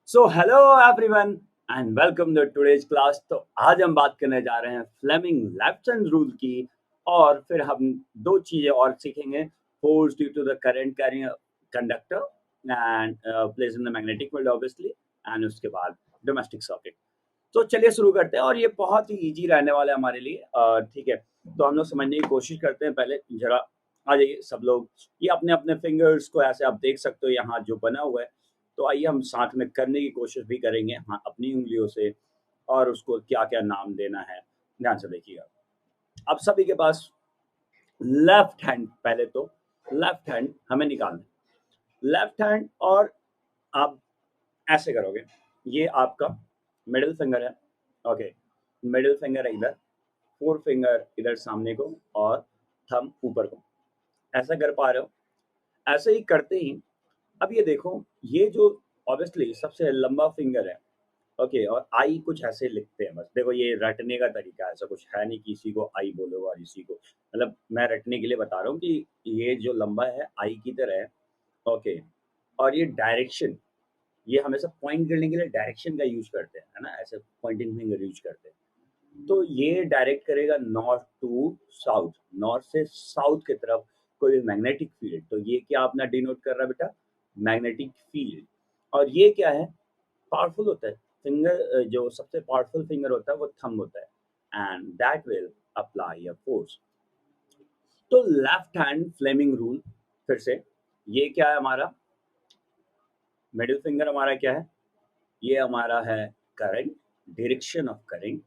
So hello everyone and welcome to today's class. तो आज हम बात करने जा रहे हैं फ्लेमिंग लेफ्ट हैंड रूल की। और फिर हम दो चीजें और सीखेंगे। Force due to the current carrying conductor and place in the magnetic field obviously. And उसके बाद डोमेस्टिक सर्किट। तो चलिए शुरू करते हैं और ये बहुत ही इजी रहने वाला है हमारे लिए। ठीक है, तो हम लोग समझने की कोशिश करते हैं। पहले जरा आ जाइए सब लोग, ये अपने अपने फिंगर्स को ऐसे आप देख सकते हो यहाँ जो बना हुआ है। तो आइए हम साथ में करने की कोशिश भी करेंगे, हाँ, अपनी उंगलियों से। और उसको क्या क्या नाम देना है ध्यान से देखिएगा। अब सभी के पास लेफ्ट हैंड, पहले तो लेफ्ट हैंड हमें निकालना है। लेफ्ट हैंड और आप ऐसे करोगे, ये आपका मिडिल फिंगर है। ओके, मिडिल फिंगर है इधर, फोर फिंगर इधर सामने को, और थंब ऊपर को। ऐसा कर पा रहे हो? ऐसे ही करते ही अब ये देखो, ये जो ऑब्वियसली सबसे लंबा फिंगर है। ओके, और आई कुछ ऐसे लिखते हैं बस। देखो ये रटने का तरीका है, ऐसा कुछ है नहीं कि इसी को आई बोलोगे और इसी को, मतलब मैं रटने के लिए बता रहा हूँ कि ये जो लंबा है आई की तरह है। ओके, और ये डायरेक्शन, ये हमेशा पॉइंट करने के लिए डायरेक्शन का यूज करते हैं, है ना, ऐसे पॉइंटिंग फिंगर यूज करते हैं। तो ये डायरेक्ट करेगा नॉर्थ टू साउथ, नॉर्थ से साउथ की तरफ कोई मैग्नेटिक फील्ड। तो ये क्या अपना डिनोट कर रहा है बेटा? Magnetic field. और ये क्या है? पावरफुल होता है फिंगर, जो सबसे पावरफुल फिंगर होता है वो थंब होता है, and that will apply a force. तो लेफ्ट हैंड फ्लेमिंग रूल, फिर से, ये क्या है हमारा? मिडिल फिंगर हमारा क्या है? ये हमारा है करंट, डायरेक्शन ऑफ करंट।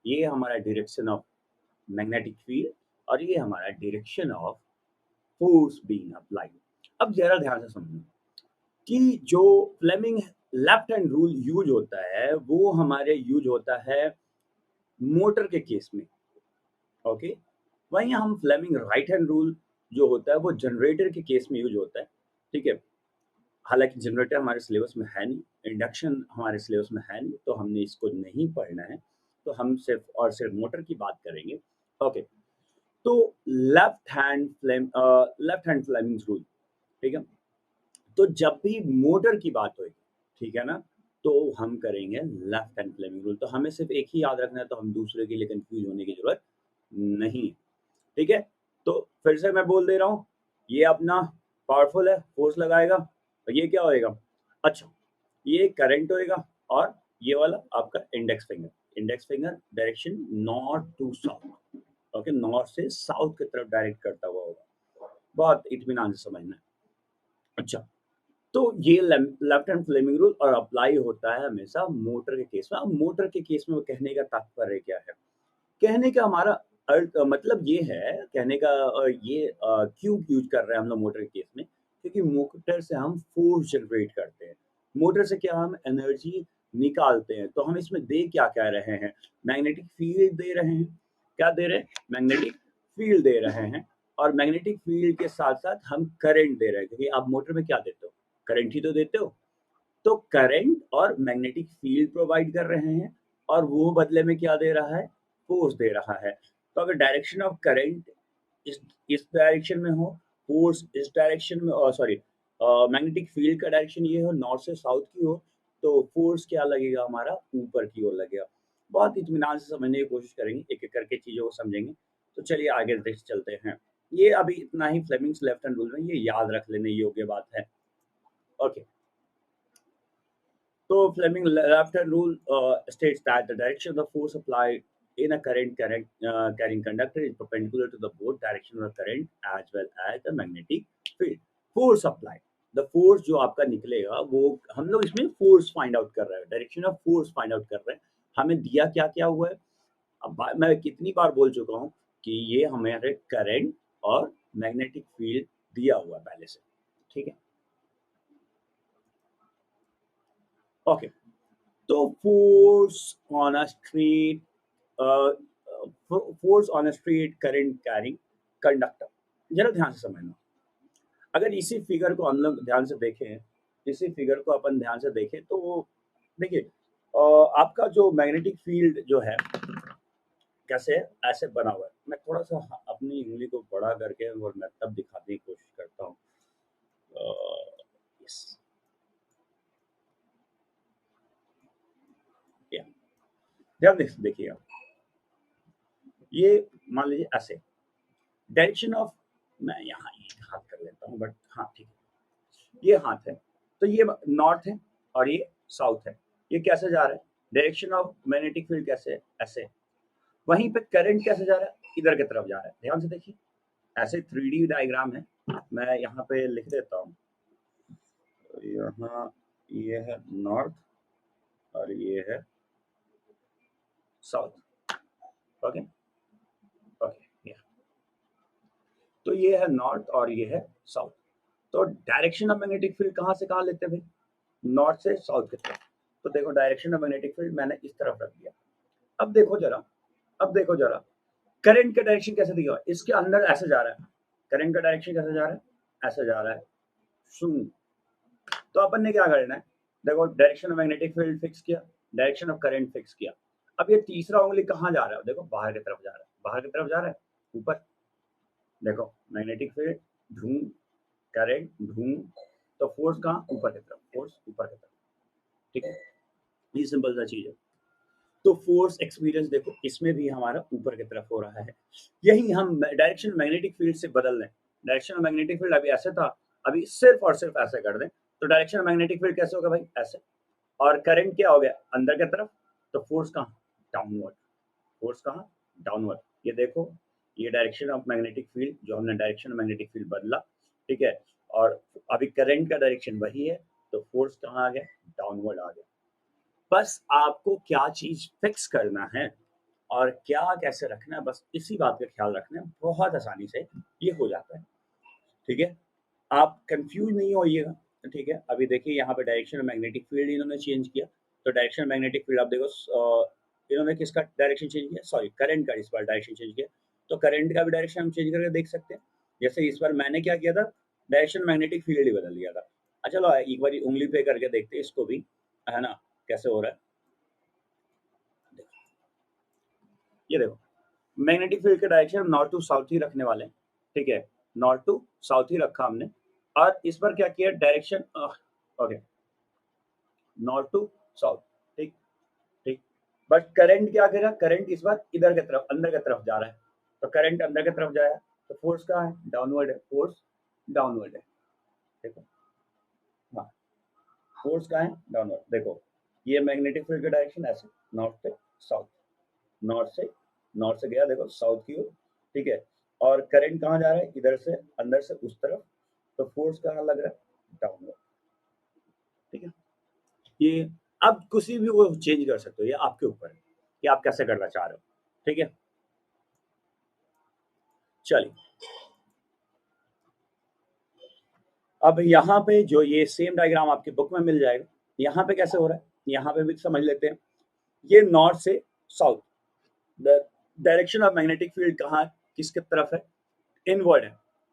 ये हमारा डायरेक्शन ऑफ मैग्नेटिक फील्ड, और ये हमारा direction of force being applied. अब जरा ध्यान से समझो कि जो Fleming left hand rule use होता है वो हमारे यूज होता है मोटर के केस में। ओके, वहीं हम फ्लेमिंग राइट हैंड रूल जो होता है वो जनरेटर के केस में यूज होता है। ठीक है, हालांकि जनरेटर हमारे सिलेबस में है नहीं, इंडक्शन हमारे सिलेबस में है नहीं, तो हमने इसको नहीं पढ़ना है। तो हम सिर्फ और सिर्फ मोटर की बात करेंगे। ओके, तो लेफ्ट हैंड फ्लेमिंग रूल, ठीक है। तो जब भी मोटर की बात होगी, ठीक है ना, तो हम करेंगे लेफ्ट हैंड फ्लेमिंग रूल। तो हमें सिर्फ एक ही याद रखना है, तो हम दूसरे के लिए कंफ्यूज होने की जरूरत नहीं है। ठीक है, तो फिर से मैं बोल दे रहा हूँ, ये अपना पावरफुल है, फोर्स लगाएगा, और ये क्या होएगा? अच्छा, ये करंट होएगा, और ये वाला आपका index finger direction north to south. Okay, north से साउथ की तरफ डायरेक्ट करता हुआ होगा। बहुत इत्मीनान से समझना है। अच्छा, तो ये लेफ्ट हैंड फ्लेमिंग रूल और अप्लाई होता है हमेशा मोटर के केस में। अब मोटर के केस में वो कहने का तात्पर्य क्या है? कहने का हमारा अर्थ, मतलब ये है, कहने का ये क्यों यूज कर रहे हैं हम लोग मोटर के केस में? क्योंकि मोटर से हम फोर्स जनरेट करते हैं। मोटर से क्या हम एनर्जी निकालते हैं। तो हम इसमें दे क्या कह रहे हैं? मैग्नेटिक फील्ड दे रहे हैं। क्या दे रहे हैं? मैग्नेटिक फील्ड दे रहे हैं। और मैग्नेटिक फील्ड के साथ साथ हम करंट दे रहे हैं, क्योंकि आप मोटर में क्या देते हो? करंट ही तो देते हो। तो करंट और मैग्नेटिक फील्ड प्रोवाइड कर रहे हैं, और वो बदले में क्या दे रहा है? फोर्स दे रहा है। तो अगर डायरेक्शन ऑफ करंट इस इस डायरेक्शन में हो, फोर्स इस डायरेक्शन में, सॉरी, मैग्नेटिक फील्ड का डायरेक्शन ये हो, नॉर्थ से साउथ की हो, तो फोर्स क्या लगेगा हमारा? ऊपर की ओर लगेगा। बहुत इत्मीनान से समझने की कोशिश करेंगे, एक एक करके चीज़ों को समझेंगे। तो चलिए आगे देख चलते हैं। ये अभी इतना ही फ्लेमिंग्स लेफ्ट हैंड रूल में, ये याद रख लेने योग्य बात है। Okay, so Fleming left-hand rule states that the direction of the force applied in a carrying conductor is perpendicular to the both direction of the current as well as the magnetic field. Force applied, the force जो आपका निकलेगा वो हम लोग इसमें force find out कर रहे हैं, direction of force find out कर रहे हैं। हमें दिया क्या क्या हुआ है? अब मैं कितनी बार बोल चुका हूँ कि ये हमारे करंट और मैग्नेटिक फील्ड दिया हुआ है पहले से। ठीक है, ओके। तो street force on a street current carrying conductor, जरा ध्यान से समझना। अगर इसी फिगर को हम लोग ध्यान से देखें, इसी फिगर को अपन ध्यान से देखें, तो देखिए, आपका जो मैग्नेटिक फील्ड जो है कैसे है? ऐसे बना हुआ है। मैं थोड़ा सा अपनी उंगली को बड़ा करके और मैं तब दिखाने की कोशिश करता हूँ। यस, ध्यान देखिएगा, ये मान लीजिए ऐसे डायरेक्शन ऑफ, मैं यहाँ एक हाथ कर लेता हूँ बट हाँ ठीक है, ये हाथ है तो ये नॉर्थ है और ये साउथ है, ये कैसे जा रहा है, डायरेक्शन ऑफ मैग्नेटिक फील्ड कैसे है, ऐसे, वहीं पे करंट कैसे जा रहा है, इधर की तरफ जा रहा है, ध्यान से देखिए, ऐसे 3D डायग्राम है, मैं यहाँ पे लिख देता हूँ, यहाँ ये है नॉर्थ और ये है साउथ, ओके ओके, तो ये है नॉर्थ और ये है साउथ, तो डायरेक्शन ऑफ मैग्नेटिक फील्ड कहाँ से कहाँ लेते हैं भाई, नॉर्थ से साउथ की तरफ, तो देखो डायरेक्शन ऑफ मैग्नेटिक फील्ड मैंने इस तरफ रख दिया, अब देखो जरा, अब देखो जरा करंट का डायरेक्शन कैसे दिया हुआ है, इसके अंदर ऐसे जा रहा है, करंट का डायरेक्शन कैसे जा रहा है, ऐसे जा रहा है, शून्य, तो अपन ने क्या करना है, देखो direction of magnetic field fix किया, डायरेक्शन ऑफ करंट फिक्स किया, अब ये तीसरा उंगली कहाँ जा रहा है, देखो बाहर की तरफ जा रहा है, बाहर की तरफ जा रहा है, ऊपर, देखो मैग्नेटिक फील्ड ढूंढ, करंट ढूंढ, तो फोर्स कहाँ, ऊपर की तरफ, फोर्स ऊपर की तरफ, ठीक है, ये सिंपल सा चीज है, तो फोर्स एक्सपीरियंस देखो इसमें भी हमारा ऊपर की तरफ हो रहा है, यही हम डायरेक्शन मैग्नेटिक फील्ड से बदल दें, डायरेक्शन मैग्नेटिक फील्ड अभी ऐसे था, अभी सिर्फ और सिर्फ ऐसे कर दें, तो डायरेक्शन मैग्नेटिक फील्ड कैसे होगा भाई, ऐसे, और करंट क्या हो गया अंदर की तरफ, तो फोर्स कहाँ, डाउनवर्ड, फोर्स कहाँ, डाउनवर्ड, ये देखो, ये डायरेक्शन ऑफ मैग्नेटिक फील्ड जो हमने डायरेक्शन मैग्नेटिक फील्ड बदला, ठीक है, और अभी करंट का डायरेक्शन वही है, तो फोर्स कहाँ आ गया, डाउनवर्ड आ गया, बस आपको क्या चीज फिक्स करना है और क्या कैसे रखना है, बस इसी बात का ख्याल रखना है, बहुत आसानी से ये हो जाता है, ठीक है, आप कंफ्यूज नहीं होइएगा, ठीक है, अभी देखिए यहाँ पे डायरेक्शन मैग्नेटिक फील्ड इन्होंने चेंज किया, तो डायरेक्शन मैग्नेटिक फील्ड आप देखो, इन्होंने किसका डायरेक्शन चेंज किया, सॉरी करंट का इस बार डायरेक्शन चेंज किया, तो करंट का भी डायरेक्शन हम चेंज करके देख सकते हैं, जैसे इस बार मैंने क्या किया था, डायरेक्शन मैग्नेटिक फील्ड ही बदल दिया था, अच्छा चलो एक बार उंगली पे करके देखते हैं इसको भी, है ना, कैसे हो रहा है, ये देखो मैग्नेटिक फील्ड का डायरेक्शन नॉर्थ टू साउथ ही रखने वाले हैं, ठीक है, नॉर्थ टू साउथ ही रखा हमने, और इस बार क्या किया direction, okay, north to south, ठीक, ठीक, बट करंट क्या करेगा, करंट इस बार इधर की तरफ अंदर की तरफ जा रहा है, तो करंट अंदर की तरफ जाया, तो फोर्स कहाँ है, डाउनवर्ड है, फोर्स डाउनवर्ड है, देखो, हाँ फोर्स कहाँ है, डाउनवर्ड, देखो ये मैग्नेटिक फील्ड का डायरेक्शन ऐसे नॉर्थ से साउथ, नॉर्थ से, नॉर्थ से गया देखो साउथ की ओर, ठीक है, और करंट कहाँ जा रहा है, इधर से अंदर से उस तरफ, तो फोर्स कहाँ लग रहा है, डाउनवर्ड, ठीक है, ये अब किसी भी को चेंज कर सकते हो, ये आपके ऊपर है कि आप कैसे करना चाह रहे हो, ठीक है, चलिए, अब यहाँ पे जो ये सेम डायग्राम आपकी बुक में मिल जाएगा, यहाँ पे कैसे हो रहा है, यहाँ पे भी समझ लेते हैं, ये नॉर्थ से south, the direction of magnetic field कहाँ किसके तरफ है, इनवर्ड है,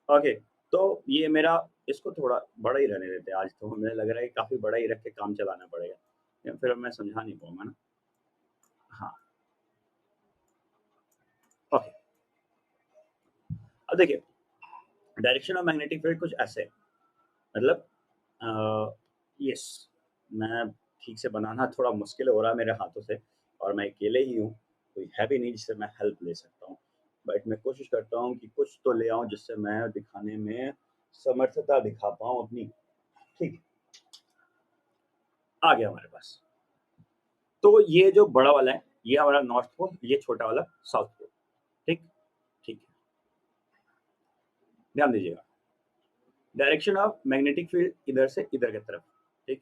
ओके, तो ये मेरा, इसको थोड़ा बड़ा ही रहने देते हैं आज, तो मुझे लग रहा है काफी बड़ा ही रख के काम चलाना पड़ेगा, या फिर मैं समझा नहीं पाऊंगा ना, हाँ ओके, अब देखिए डायरेक्शन ऑफ मैग्नेटिक फील्ड कुछ ऐसे है, मतलब यस, मैं ठीक से बनाना थोड़ा मुश्किल हो रहा है मेरे हाथों से, और मैं अकेले ही हूँ, कोई है भी नहीं जिससे मैं हेल्प ले सकता हूँ, बट मैं कोशिश करता हूँ कि कुछ तो ले आऊँ जिससे मैं दिखाने में समर्थता दिखा पाऊँ अपनी, ठीक है, आ गया हमारे पास, तो ये जो बड़ा वाला है ये हमारा नॉर्थ पोल, ये छोटा वाला साउथ पोल, ठीक, ठीक है, ध्यान दीजिएगा, डायरेक्शन ऑफ मैग्नेटिक फील्ड इधर से इधर की तरफ, ठीक,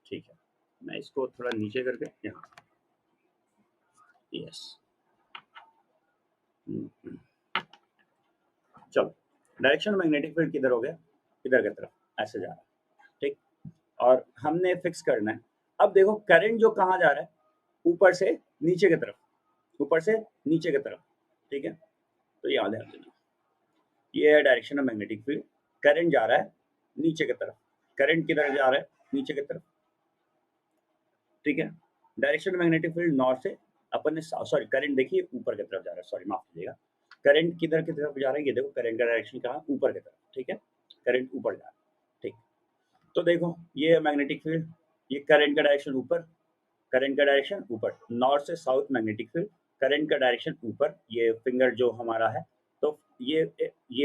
ठीक है, मैं इसको थोड़ा नीचे करके यहाँ, यस, चलो डायरेक्शन मैग्नेटिक फील्ड किधर हो गया, इधर की तरफ ऐसे जा रहा है, ठीक, और हमने फिक्स करना है, अब देखो करंट जो कहाँ जा रहा है, ऊपर से नीचे की तरफ, ऊपर से नीचे की तरफ, ठीक है, तो ये याद है, ये है direction of magnetic field, current जा रहा है नीचे की तरफ, करंट किधर जा रहा है, नीचे की तरफ, ठीक है, डायरेक्शन मैग्नेटिक फील्ड नॉर्थ से, अपन ने सॉरी करंट देखिए ऊपर की तरफ जा रहा है, सॉरी माफ कीजिएगा, करंट किधर की तरफ जा रहा है, ये देखो करंट का डायरेक्शन कहाँ, ऊपर की तरफ, ठीक है, करंट ऊपर जा रहा है, ठीक, तो देखो ये है मैग्नेटिक फील्ड, ये करंट का डायरेक्शन ऊपर, करंट का डायरेक्शन ऊपर, नॉर्थ से साउथ मैग्नेटिक फील्ड, करंट का डायरेक्शन ऊपर, ये फिंगर जो हमारा है, तो ये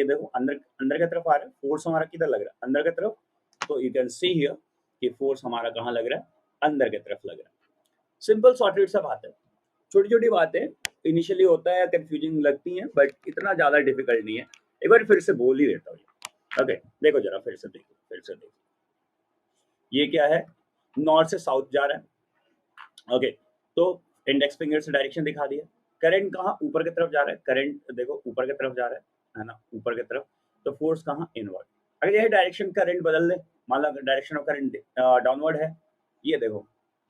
देखो अंदर अंदर की तरफ आ रहा है, फोर्स हमारा किधर लग रहा है, अंदर की तरफ, तो यू कैन सी हियर कि फोर्स हमारा कहाँ लग रहा है, अंदर की तरफ लग रहा है। सिंपल सॉर्टेड सा बात है, छोटी छोटी बातें इनिशियली होता है कंफ्यूजिंग लगती हैं, बट इतना ज्यादा डिफिकल्ट नहीं है। एक बार फिर से बोल ही देता हूँ। ओके, देखो जरा फिर से देखो, ये क्या है, नॉर्थ से साउथ जा रहा है। ओके, तो इंडेक्स फिंगर से डायरेक्शन दिखा दिया, करंट कहाँ ऊपर की तरफ जा रहा है, करंट देखो ऊपर की तरफ जा रहा है ना, ऊपर की तरफ, तो फोर्स कहाँ इनवर्ड। अगर यह डायरेक्शन करंट बदल दे, मान लो डायरेक्शन ऑफ करंट डाउनवर्ड है, ये देखो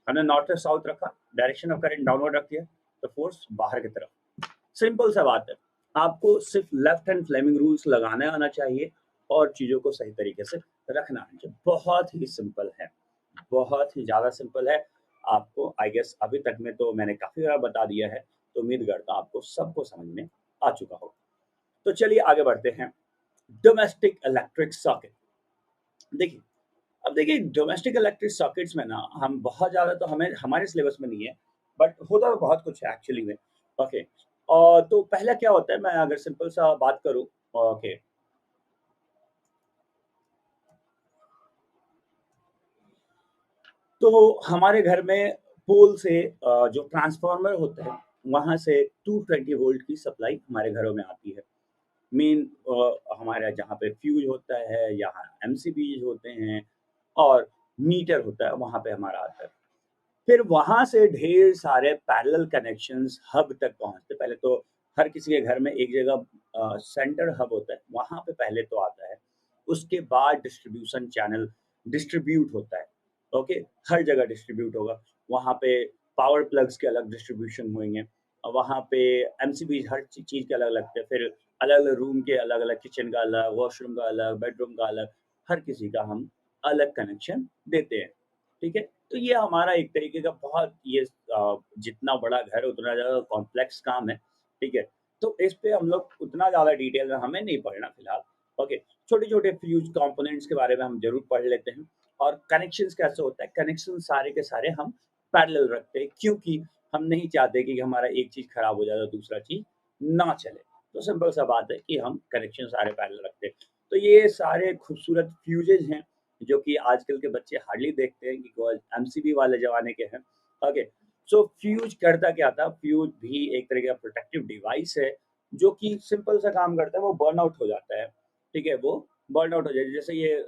हमने नॉर्थ से साउथ रखा, डायरेक्शन ऑफ करंट डाउनवर्ड रख दिया, तो फोर्स बाहर की तरफ। सिंपल सा बात है, आपको सिर्फ लेफ्ट हैंड फ्लेमिंग रूल्स लगाने आना चाहिए और चीजों को सही तरीके से रखना आना चाहिए। बहुत ही सिंपल है, बहुत ही ज्यादा सिंपल है। आपको आई गेस अभी तक में तो मैंने काफी बार बता दिया है, तो उम्मीद करता हूँ आपको सबको समझ में आ चुका होगा। तो चलिए आगे बढ़ते हैं। डोमेस्टिक इलेक्ट्रिक सॉकेट, देखिए अब देखिए डोमेस्टिक इलेक्ट्रिक सॉकेट्स में ना हम बहुत ज़्यादा तो हमें हमारे सिलेबस में नहीं है, बट होता तो बहुत कुछ है एक्चुअली में। ओके, और तो पहला क्या होता है, मैं अगर सिंपल सा बात करूं, ओके, तो हमारे घर में पोल से जो ट्रांसफार्मर होता है वहां से 220 वोल्ट की सप्लाई हमारे घरों में आती है। मेन हमारे जहाँ पे फ्यूज होता है, यहाँ एमसीबीज होते हैं और मीटर होता है, वहां पे हमारा आता है। फिर वहां से ढेर सारे पैरेलल कनेक्शंस हब तक पहुंचते। पहले तो हर किसी के घर में एक जगह सेंटर हब होता है, वहां पे पहले तो आता है, उसके बाद डिस्ट्रीब्यूशन चैनल डिस्ट्रीब्यूट होता है। ओके, हर जगह डिस्ट्रीब्यूट होगा, वहां पे पावर प्लग्स के अलग डिस्ट्रीब्यूशन होंगे, और वहां पे एमसीबी हर चीज के अलग लगते हैं, फिर अलग अलग रूम के अलग अलग, किचन का अलग, वॉशरूम का अलग, बेडरूम का अलग, हर किसी का हम अलग कनेक्शन देते हैं। ठीक है, तो ये हमारा एक तरीके का बहुत ये जितना बड़ा घर उतना ज़्यादा कॉम्प्लेक्स काम है। ठीक है, तो इस पे हम लोग उतना ज़्यादा डिटेल में हमें नहीं पढ़ना फिलहाल। ओके, छोटे छोटे फ्यूज कंपोनेंट्स के बारे में हम जरूर पढ़ लेते हैं। और कनेक्शंस कैसे होता है, कनेक्शन सारे के सारे हम पैरेलल रखते हैं, क्योंकि हम नहीं चाहते कि हमारा एक चीज़ खराब हो जाए तो दूसरा चीज़ ना चले। तो सिंपल सा बात है कि हम कनेक्शन सारे पैरेलल रखते हैं। तो ये सारे खूबसूरत फ्यूजेज हैं जो कि आजकल के बच्चे हार्डली देखते हैं, कि वो एमसीबी वाले जमाने के हैं। ओके, सो फ्यूज करता क्या था, फ्यूज भी एक तरह का प्रोटेक्टिव डिवाइस है जो कि सिंपल सा काम करता है, वो बर्न आउट हो जाता है। ठीक है, वो बर्न आउट हो जाए, जैसे ये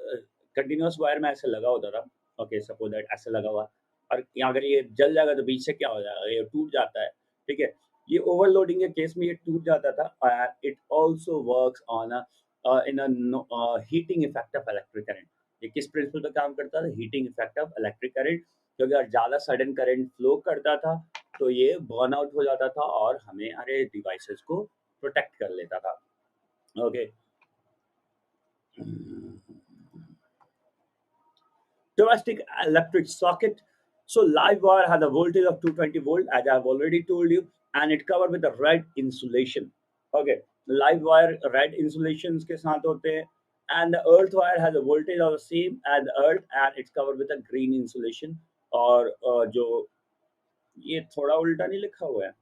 कंटिन्यूअस वायर में ऐसे लगा होता था। ओके, सपोज दैट ऐसे लगा हुआ, और यहाँ अगर ये जल जाएगा तो बीच से क्या हो जाएगा, ये टूट जाता है। ठीक है, ये ओवरलोडिंग के केस में ये टूट जाता था। It also works on in heating effect of electric current. ये किस प्रिंसिपल पे काम करता था, heating effect of electric current, क्योंकि अगर ज़्यादा सडन करंट फ्लो करता था तो ये बर्न आउट हो जाता था और हमें हमारे डिवाइसेस को प्रोटेक्ट कर लेता था। Okay, domestic electric socket. So live wire has a voltage of 220 volt, as I have already told you, and it covered with a red insulation. Okay, live wire red insulations के साथ होते हैं, and the earth wire has a voltage of the same as the earth, and it's covered with a green insulation. और जो ये थोड़ा उल्टा नहीं लिखा हुआ है,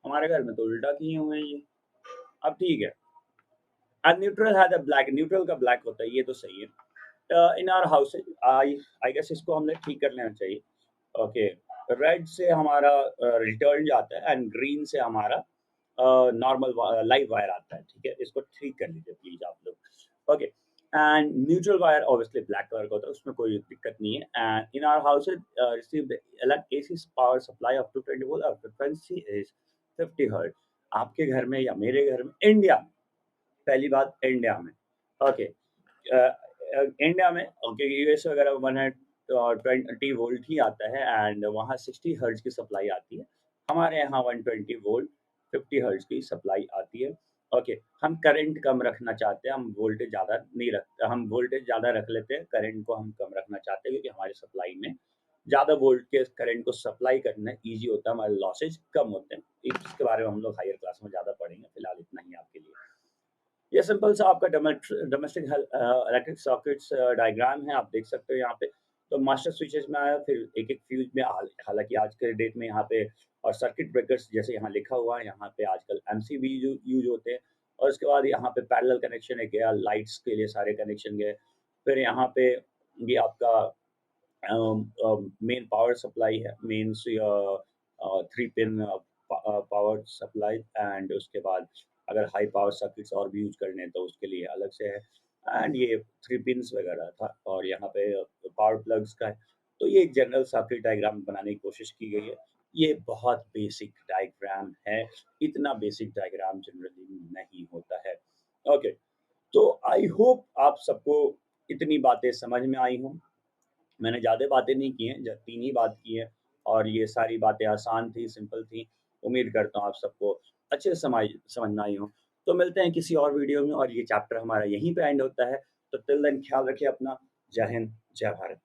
हमारे घर में तो उल्टा किए हुए हैं ये। अब ठीक है, and neutral has a black, neutral का black होता है, ये तो सही है। In our house I guess इसको हमने ठीक कर लेना चाहिए। ओके, रेड से हमारा रिटर्न जाता है एंड ग्रीन से हमारा नॉर्मल लाइव वायर आता है। ठीक है, इसको ठीक कर लीजिए प्लीज आप लोग। Okay, and neutral wire obviously black colour का होता है, उसमें कोई दिक्कत नहीं है। And in our house receive the AC power supply of 220 volt और फ्रीक्वेंसी इज 50 हर्ट्ज। आपके घर में या मेरे घर में, इंडिया में, पहली बात इंडिया में, ओके, इंडिया में, ओके, यूएस वगैरह 120 वोल्ट ही आता है एंड वहाँ 60 हर्ट्ज की सप्लाई आती है। हमारे यहाँ 120 वोल्ट 50 हर्ट्ज की सप्लाई आती है। ओके, हम करंट कम रखना चाहते हैं, हम वोल्टेज ज़्यादा नहीं रखते, हम वोल्टेज ज़्यादा रख लेते हैं, करंट को हम कम रखना चाहते हैं, क्योंकि हमारी सप्लाई में ज़्यादा वोल्ट के करंट को सप्लाई करना ईजी होता है, हमारे लॉसेज कम होते हैं। इसके बारे में हम लोग हायर क्लास में ज़्यादा पढ़ेंगे, फिलहाल इतना ही आपके लिए। ये सिंपल सा आपका डोमेस्टिक इलेक्ट्रिक सॉकेट्स डायग्राम है, आप देख सकते हो यहाँ पे। तो मास्टर स्विचेस में आया, फिर एक-एक फ्यूज़ में हालाँकि आज के डेट में यहाँ पे और सर्किट ब्रेकर्स जैसे यहाँ लिखा हुआ है, यहाँ पे आजकल एमसीबी यूज़ होते हैं और उसके बाद यहाँ पे पैरेलल कनेक्शन है गया, लाइट्स के लिए सारे कनेक्शन गए। फिर यहाँ पे ये आपका मेन पावर सप्लाई है, mains 3 pin power supply and उसके बाद अगर हाई पावर सर्किट्स और भी यूज़ करने हैं तो उसके लिए अलग से है एंड ये 3 पिन्स वगैरह था और यहाँ पे पावर प्लग्स का है। तो ये एक जनरल सर्किट डायग्राम बनाने की कोशिश की गई है। ये बहुत बेसिक डायग्राम है, इतना बेसिक डायग्राम जनरली नहीं होता है। ओके, तो आई होप आप सबको इतनी बातें समझ में आई हों। मैंने ज़्यादा बातें नहीं की हैं, 3 ही बात की है और ये सारी बातें आसान थी, सिंपल थी। उम्मीद करता हूँ आप सबको अच्छे से समझ में आई हों। तो मिलते हैं किसी और वीडियो में और ये चैप्टर हमारा यहीं पे एंड होता है। तो टिल देन ख्याल रखिए अपना। जय हिंद, जय भारत।